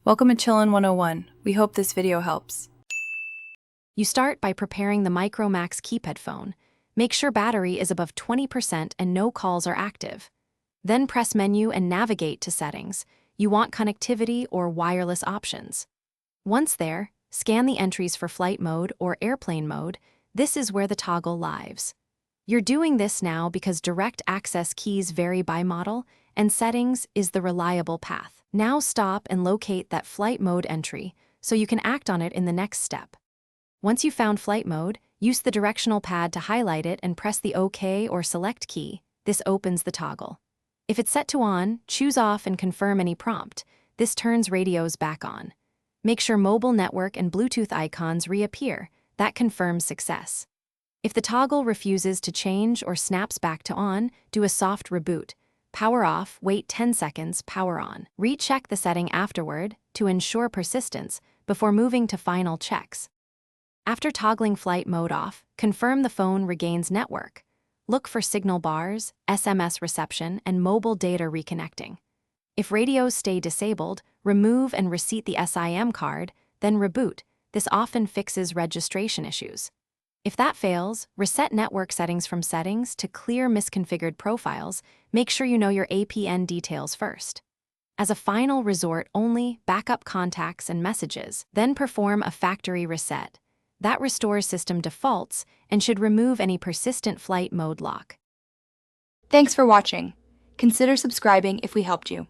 Welcome to Chillin' 101. We hope this video helps. You start by preparing the Micromax Keypad phone. Make sure battery is above 20% and no calls are active. Then press Menu and navigate to Settings. You want connectivity or wireless options. Once there, scan the entries for flight mode or airplane mode. This is where the toggle lives. You're doing this now because direct access keys vary by model, and Settings is the reliable path. Now stop and locate that flight mode entry so you can act on it in the next step. Once you've found flight mode, use the directional pad to highlight it and press the OK or Select key. This opens the toggle. If it's set to on, choose off and confirm any prompt. This turns radios back on. Make sure mobile network and Bluetooth icons reappear. That confirms success. If the toggle refuses to change or snaps back to on, do a soft reboot. Power off, wait 10 seconds, power on. Recheck the setting afterward to ensure persistence before moving to final checks. After toggling flight mode off, confirm the phone regains network. Look for signal bars, SMS reception, and mobile data reconnecting. If radios stay disabled, remove and reset the SIM card, then reboot. This often fixes registration issues. If that fails, reset network settings from Settings to clear misconfigured profiles. Make sure you know your APN details first. As a final resort only, backup contacts and messages, then perform a factory reset. That restores system defaults and should remove any persistent flight mode lock. Thanks for watching. Consider subscribing if we helped you.